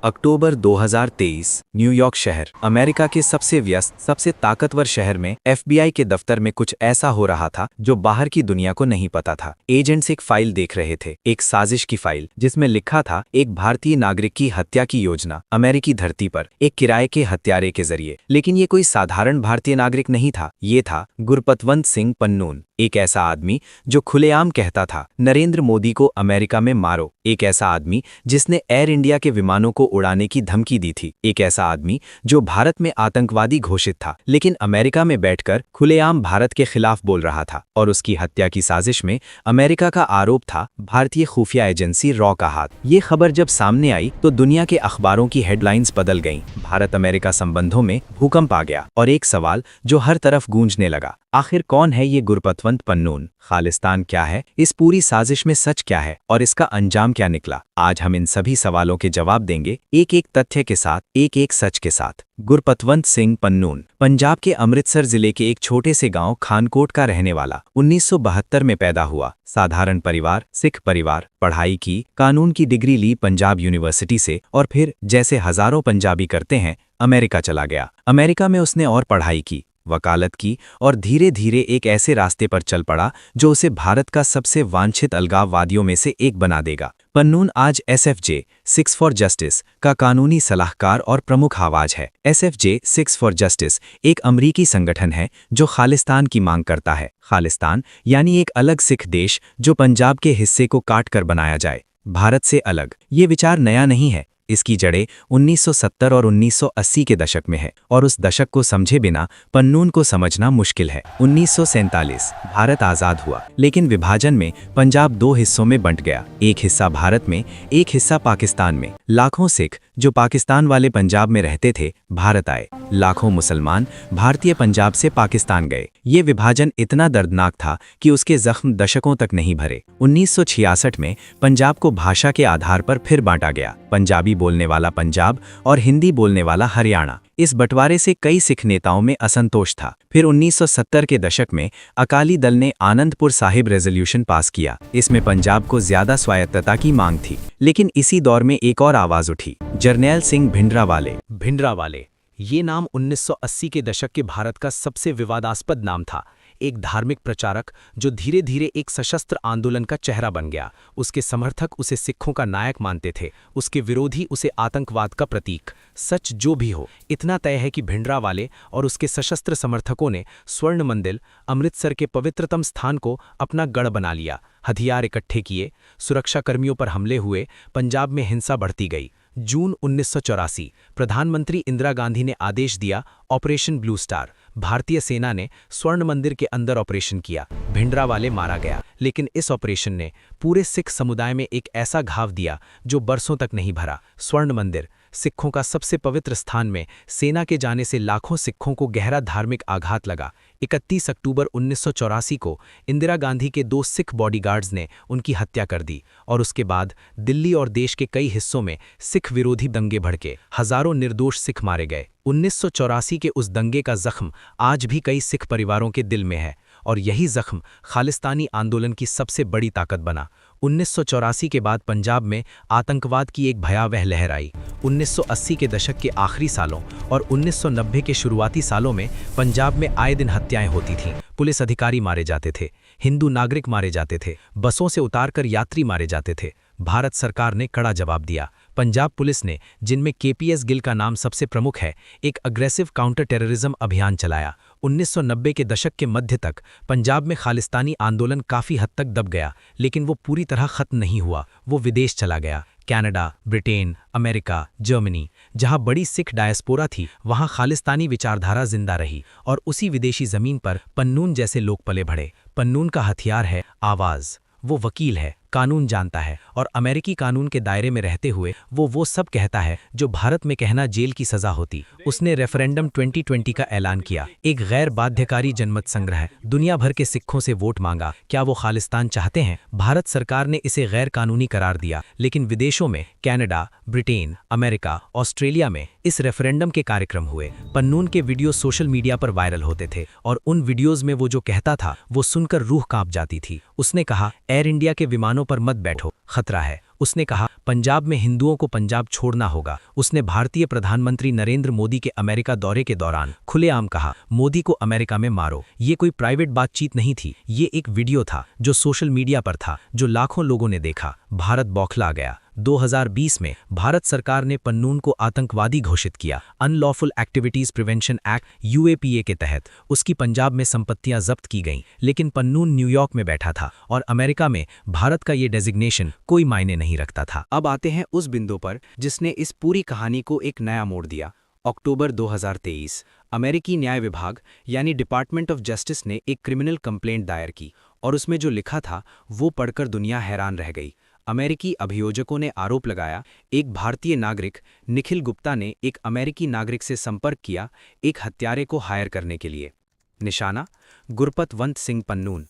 अक्टूबर 2023, New York शहर, America के सबसे व्यस्त, सबसे ताकतवर शहर में एफबीआई के दफ्तर में कुछ ऐसा हो रहा था जो बाहर की दुनिया को नहीं पता था। एजेंट्स एक फाइल देख रहे थे, एक साजिश की फाइल, जिसमें लिखा था एक भारतीय नागरिक की हत्या की योजना अमेरिकी धरती पर एक किराए के हत्यारे के जरिए। लेकिन ये कोई साधारण भारतीय नागरिक नहीं था, ये था गुरपतवंत सिंह पन्नून, एक ऐसा आदमी जो खुलेआम कहता था नरेंद्र मोदी को अमेरिका में मारो, एक ऐसा आदमी जिसने एयर इंडिया के विमानों को उड़ाने की धमकी दी थी, एक ऐसा आदमी जो भारत में आतंकवादी घोषित था लेकिन अमेरिका में बैठकर खुलेआम भारत के खिलाफ बोल रहा था। और उसकी हत्या की साजिश में अमेरिका का आरोप था भारतीय खुफिया एजेंसी रॉ का हाथ। ये खबर जब सामने आई तो दुनिया के अखबारों की हेडलाइंस बदल गईं। भारत अमेरिका संबंधों में भूकंप आ गया और एक सवाल जो हर तरफ गूंजने लगा, आखिर कौन है ये गुरपतवंत पन्नून? खालिस्तान क्या है? इस पूरी साजिश में सच क्या है और इसका अंजाम क्या निकला? आज हम इन सभी सवालों के जवाब देंगे, एक एक तथ्य के साथ, एक एक सच के साथ। गुरपतवंत सिंह पन्नून पंजाब के अमृतसर जिले के एक छोटे से गांव खानकोट का रहने वाला, 1972 में पैदा हुआ। साधारण परिवार, सिख परिवार, पढ़ाई की, कानून की डिग्री ली पंजाब यूनिवर्सिटी से और फिर जैसे हजारों पंजाबी करते हैं अमेरिका चला गया। अमेरिका में उसने और पढ़ाई की, वकालत की और धीरे धीरे एक ऐसे रास्ते पर चल पड़ा जो उसे भारत का सबसे वांछित अलगाववादियों में से एक बना देगा। पन्नून आज SFJ 6 फॉर जस्टिस का कानूनी सलाहकार और प्रमुख आवाज है। SFJ 6 फॉर जस्टिस एक अमरीकी संगठन है जो खालिस्तान की मांग करता है। खालिस्तान यानी एक अलग सिख देश जो पंजाब के हिस्से को काट कर बनाया जाए, भारत से अलग। ये विचार नया नहीं है, इसकी जड़ें 1970 और 1980 के दशक में है और उस दशक को समझे बिना पन्नून को समझना मुश्किल है। 1947 भारत आज़ाद हुआ, लेकिन विभाजन में पंजाब दो हिस्सों में बंट गया, एक हिस्सा भारत में, एक हिस्सा पाकिस्तान में। लाखों सिख जो पाकिस्तान वाले पंजाब में रहते थे भारत आए, लाखों मुसलमान भारतीय पंजाब से पाकिस्तान गए। ये विभाजन इतना दर्दनाक था कि उसके जख्म दशकों तक नहीं भरे। 1966 में पंजाब को भाषा के आधार पर फिर बांटा गया, पंजाबी बोलने वाला पंजाब और हिंदी बोलने वाला हरियाणा। इस बंटवारे से कई सिख नेताओं में असंतोष था। फिर 1970 के दशक में अकाली दल ने आनंदपुर साहिब रेजोल्यूशन पास किया। इसमें पंजाब को ज्यादा स्वायत्तता की मांग थी। लेकिन इसी दौर में एक और आवाज उठी, जरनैल सिंह भिंडरावाले। ये नाम 1980 के दशक के भारत का सबसे विवादास्पद नाम था। एक धार्मिक प्रचारक जो धीरे धीरे एक सशस्त्र आंदोलन का चेहरा बन गया। उसके समर्थक उसे सिखों का नायक मानते थे, उसके विरोधी उसे आतंकवाद का प्रतीक। सच जो भी हो, इतना तय है कि भिंडरावाले और उसके सशस्त्र समर्थकों ने स्वर्ण मंदिर, अमृतसर के पवित्रतम स्थान को अपना गढ़ बना लिया। हथियार इकट्ठे किए, सुरक्षाकर्मियों पर हमले हुए, पंजाब में हिंसा बढ़ती गई। जून 1984 प्रधानमंत्री इंदिरा गांधी ने आदेश दिया, ऑपरेशन ब्लू स्टार। भारतीय सेना ने स्वर्ण मंदिर के अंदर ऑपरेशन किया, भिंडरावाले मारा गया। लेकिन इस ऑपरेशन ने पूरे सिख समुदाय में एक ऐसा घाव दिया जो बरसों तक नहीं भरा। स्वर्ण मंदिर, सिखों का सबसे पवित्र स्थान, में सेना के जाने से लाखों सिखों को गहरा धार्मिक आघात लगा। 31 अक्टूबर 1984 को इंदिरा गांधी के 2 सिख बॉडीगार्ड्स ने उनकी हत्या कर दी और उसके बाद दिल्ली और देश के कई हिस्सों में सिख विरोधी दंगे भड़के, हजारों निर्दोष सिख मारे गए। 1984 के उस दंगे का जख्म आज भी कई सिख परिवारों के दिल में है और यही जख्म खालिस्तानी आंदोलन की सबसे बड़ी ताकत बना। 1984 के बाद पंजाब में आतंकवाद की एक भयावह लहर आई। 1980 के दशक के आखिरी सालों और 1990 के शुरुआती सालों में पंजाब में आए दिन हत्याएं होती थीं। पुलिस अधिकारी मारे जाते थे, हिंदू नागरिक मारे जाते थे, बसों से उतारकर यात्री मारे जाते थे। भारत सरकार ने कड़ा जवाब दिया। पंजाब पुलिस ने, जिनमें KPS गिल का नाम सबसे प्रमुख है, एक अग्रेसिव काउंटर टेररिज्म अभियान चलाया। 1990 के दशक के मध्य तक पंजाब में खालिस्तानी आंदोलन काफ़ी हद तक दब गया, लेकिन वो पूरी तरह खत्म नहीं हुआ। वो विदेश चला गया। कनाडा, ब्रिटेन, अमेरिका, जर्मनी, जहां बड़ी सिख डायस्पोरा थी, वहां खालिस्तानी विचारधारा जिंदा रही और उसी विदेशी जमीन पर पन्नून जैसे लोग पले बढ़े। पन्नून का हथियार है आवाज़। वो वकील है, कानून जानता है और अमेरिकी कानून के दायरे में रहते हुए वो सब कहता है जो भारत में कहना जेल की सजा होती। उसने रेफरेंडम 2020 का ऐलान किया, एक गैर बाध्यकारी जनमत संग्रह, दुनिया भर के सिखों से वोट मांगा। क्या वो खालिस्तान चाहते हैं? भारत सरकार ने इसे गैर कानूनी करार दिया, लेकिन विदेशों में कनाडा, ब्रिटेन, अमेरिका, ऑस्ट्रेलिया में इस रेफरेंडम के कार्यक्रम हुए। पन्नून के वीडियो सोशल मीडिया पर वायरल होते थे और उन वीडियोज में वो जो कहता था वो सुनकर रूह कांप जाती थी। उसने कहा, एयर इंडिया के विमानों पर मत बैठो, खतरा है। उसने कहा, पंजाब में हिंदुओं को पंजाब छोड़ना होगा। उसने भारतीय प्रधानमंत्री नरेंद्र मोदी के अमेरिका दौरे के दौरान खुलेआम कहा, मोदी को अमेरिका में मारो। ये कोई प्राइवेट बातचीत नहीं थी, ये एक वीडियो था जो सोशल मीडिया पर था, जो लाखों लोगों ने देखा। भारत बौखला गया। 2020 में भारत सरकार ने पन्नून को आतंकवादी घोषित किया। Unlawful activities prevention act UAPA के तहत उसकी पंजाब में संपत्तियां जब्त की गईं, लेकिन पन्नून न्यूयॉर्क में बैठा था और अमेरिका में भारत का ये डेजिग्नेशन कोई मायने नहीं रखता था। अब आते हैं उस बिंदु पर जिसने इस पूरी कहानी को एक नया मोड़ दिया। अक्टूबर 2023 अमेरिकी न्याय विभाग यानी डिपार्टमेंट ऑफ जस्टिस ने एक क्रिमिनल कंप्लेंट दायर की और उसमें जो लिखा था वो पढ़कर दुनिया हैरान रह गई। अमेरिकी अभियोजकों ने आरोप लगाया, एक भारतीय नागरिक निखिल गुप्ता ने एक अमेरिकी नागरिक से संपर्क किया एक हत्यारे को हायर करने के लिए। निशाना गुरपतवंत सिंह पन्नून,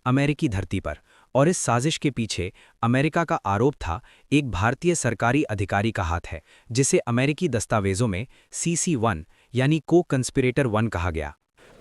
अमेरिकी धरती पर। और इस साजिश के पीछे अमेरिका का आरोप था एक भारतीय सरकारी अधिकारी का हाथ है, जिसे अमेरिकी दस्तावेजों में CC1 यानी को कंस्पिरेटर 1 कहा गया।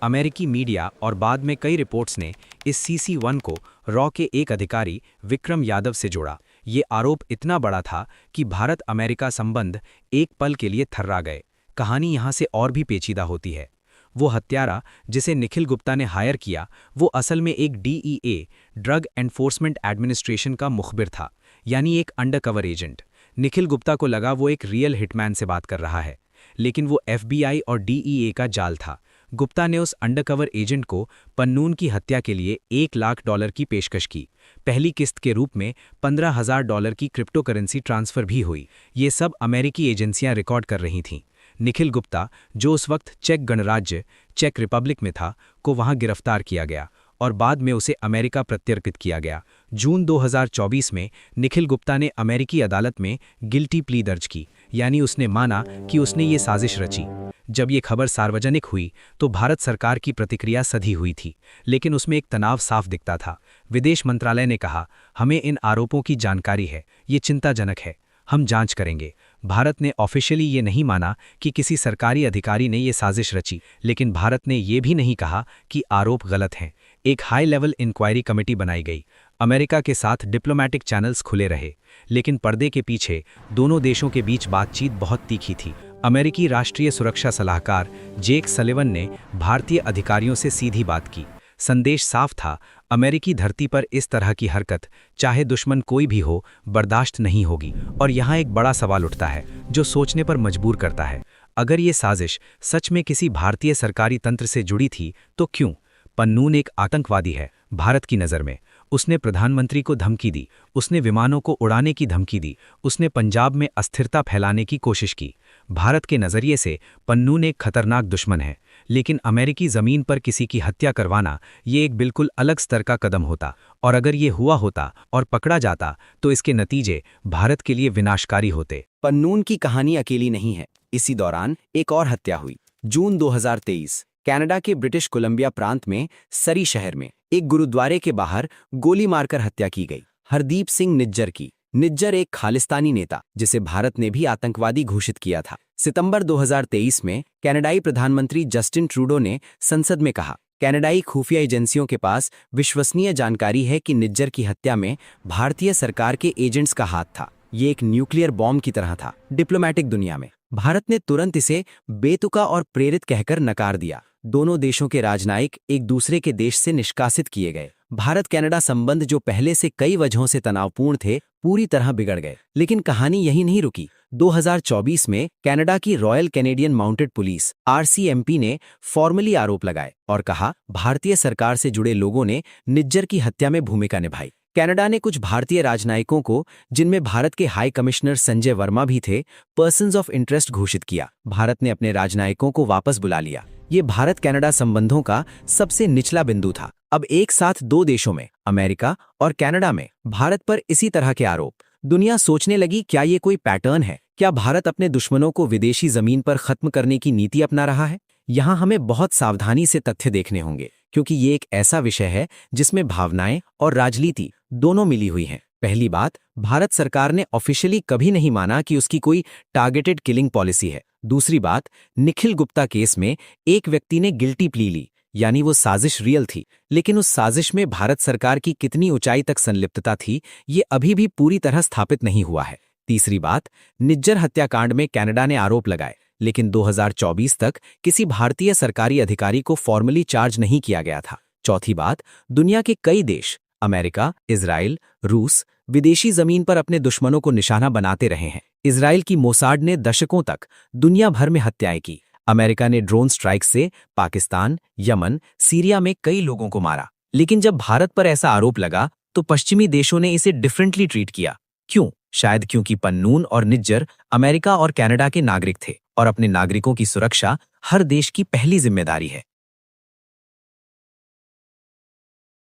अमेरिकी मीडिया और बाद में कई रिपोर्ट्स ने इस CC1 को रॉ के एक अधिकारी विक्रम यादव से जोड़ा। ये आरोप इतना बड़ा था कि भारत अमेरिका संबंध एक पल के लिए थर्रा गए। कहानी यहाँ से और भी पेचीदा होती है। वो हत्यारा जिसे निखिल गुप्ता ने हायर किया, वो असल में एक DEA ड्रग एनफोर्समेंट एडमिनिस्ट्रेशन का मुखबिर था, यानी एक अंडरकवर एजेंट। निखिल गुप्ता को लगा वो एक रियल हिटमैन से बात कर रहा है, लेकिन वो FBI और DEA का जाल था। गुप्ता ने उस अंडरकवर एजेंट को पन्नून की हत्या के लिए $1 लाख की पेशकश की। पहली किस्त के रूप में $15,000 की क्रिप्टो करेंसी ट्रांसफर भी हुई। ये सब अमेरिकी एजेंसियां रिकॉर्ड कर रही थीं। निखिल गुप्ता, जो उस वक्त चेक गणराज्य चेक रिपब्लिक में था, को वहां गिरफ्तार किया गया और बाद में उसे अमेरिका प्रत्यर्पित किया गया। जून 2024 में निखिल गुप्ता ने अमेरिकी अदालत में गिल्टी प्ली दर्ज की, यानी उसने माना कि उसने ये साजिश रची। जब ये खबर सार्वजनिक हुई तो भारत सरकार की प्रतिक्रिया सधी हुई थी, लेकिन उसमें एक तनाव साफ दिखता था। विदेश मंत्रालय ने कहा, हमें इन आरोपों की जानकारी है, ये चिंताजनक है, हम जांच करेंगे। भारत ने ऑफिशियली ये नहीं माना कि किसी सरकारी अधिकारी ने ये साजिश रची, लेकिन भारत ने ये भी नहीं कहा कि आरोप गलत हैं। एक हाई लेवल इंक्वायरी कमेटी बनाई गई। अमेरिका के साथ डिप्लोमैटिक चैनल्स खुले रहे, लेकिन पर्दे के पीछे दोनों देशों के बीच बातचीत बहुत तीखी थी। अमेरिकी राष्ट्रीय सुरक्षा सलाहकार जेक सलिवन ने भारतीय अधिकारियों से सीधी बात की। संदेश साफ था, अमेरिकी धरती पर इस तरह की हरकत, चाहे दुश्मन कोई भी हो, बर्दाश्त नहीं होगी। और यहाँ एक बड़ा सवाल उठता है जो सोचने पर मजबूर करता है। अगर ये साजिश सच में किसी भारतीय सरकारी तंत्र से जुड़ी थी तो क्यों? पन्नून एक आतंकवादी है भारत की नज़र में। उसने प्रधानमंत्री को धमकी दी, उसने विमानों को उड़ाने की धमकी दी, उसने पंजाब में अस्थिरता फैलाने की कोशिश की। भारत के नज़रिए से पन्नून एक खतरनाक दुश्मन है, लेकिन अमेरिकी ज़मीन पर किसी की हत्या करवाना ये एक बिल्कुल अलग स्तर का कदम होता। और अगर ये हुआ होता और पकड़ा जाता तो इसके नतीजे भारत के लिए विनाशकारी होते। पन्नून की कहानी अकेली नहीं है। इसी दौरान एक और हत्या हुई। जून 2023 कनाडा के ब्रिटिश कोलंबिया प्रांत में सरी शहर में एक गुरुद्वारे के बाहर गोली मारकर हत्या की गई हरदीप सिंह निज्जर की। निज्जर एक खालिस्तानी नेता जिसे भारत ने भी आतंकवादी घोषित किया था। सितंबर 2023 में कनाडाई प्रधानमंत्री जस्टिन ट्रूडो ने संसद में कहा, कनाडाई खुफिया एजेंसियों के पास विश्वसनीय जानकारी है कि निज्जर की हत्या में भारतीय सरकार के एजेंट्स का हाथ था। ये एक न्यूक्लियर बॉम्ब की तरह था। डिप्लोमैटिक दुनिया में भारत ने तुरंत इसे बेतुका और प्रेरित कहकर नकार दिया। दोनों देशों के राजनयिक एक दूसरे के देश से निष्कासित किए गए। भारत कनाडा संबंध जो पहले से कई वजहों से तनावपूर्ण थे, पूरी तरह बिगड़ गए। लेकिन कहानी यही नहीं रुकी। 2024 में कनाडा की royal Canadian mounted police RCMP ने फॉर्मली आरोप लगाए और कहा, भारतीय सरकार से जुड़े लोगों ने निज्जर की हत्या में भूमिका निभाई। कनाडा ने कुछ भारतीय राजनयिकों को, जिनमें भारत के हाई कमिश्नर संजय वर्मा भी थे, पर्सन्स ऑफ इंटरेस्ट घोषित किया। भारत ने अपने राजनयिकों को वापस बुला लिया। ये भारत कनाडा संबंधों का सबसे निचला बिंदु था। अब एक साथ दो देशों में, अमेरिका और कनाडा में, भारत पर इसी तरह के आरोप। दुनिया सोचने लगी, क्या ये कोई पैटर्न है? क्या भारत अपने दुश्मनों को विदेशी जमीन पर खत्म करने की नीति अपना रहा है? यहाँ हमें बहुत सावधानी से तथ्य देखने होंगे, क्योंकि ये एक ऐसा विषय है जिसमें भावनाएं और राजनीति दोनों मिली हुई हैं। पहली बात, भारत सरकार ने ऑफिशियली कभी नहीं माना कि उसकी कोई टारगेटेड किलिंग पॉलिसी है। दूसरी बात, निखिल गुप्ता केस में एक व्यक्ति ने गिल्टी प्ली ली, यानी वो साजिश रियल थी, लेकिन उस साजिश में भारत सरकार की कितनी ऊंचाई तक संलिप्तता थी, ये अभी भी पूरी तरह स्थापित नहीं हुआ है। तीसरी बात, निज्जर हत्याकांड में कनाडा ने आरोप लगाए, लेकिन 2024 तक किसी भारतीय सरकारी अधिकारी को फॉर्मली चार्ज नहीं किया गया था। चौथी बात, दुनिया के कई देश, अमेरिका, इजराइल, रूस, विदेशी जमीन पर अपने दुश्मनों को निशाना बनाते रहे हैं। इजराइल की मोसाड ने दशकों तक दुनिया भर में हत्याएं की। अमेरिका ने ड्रोन स्ट्राइक से पाकिस्तान, यमन, सीरिया में कई लोगों को मारा। लेकिन जब भारत पर ऐसा आरोप लगा तो पश्चिमी देशों ने इसे डिफरेंटली ट्रीट किया। क्यों? शायद क्योंकि पन्नून और निज्जर अमेरिका और कनाडा के नागरिक थे और अपने नागरिकों की सुरक्षा हर देश की पहली जिम्मेदारी है।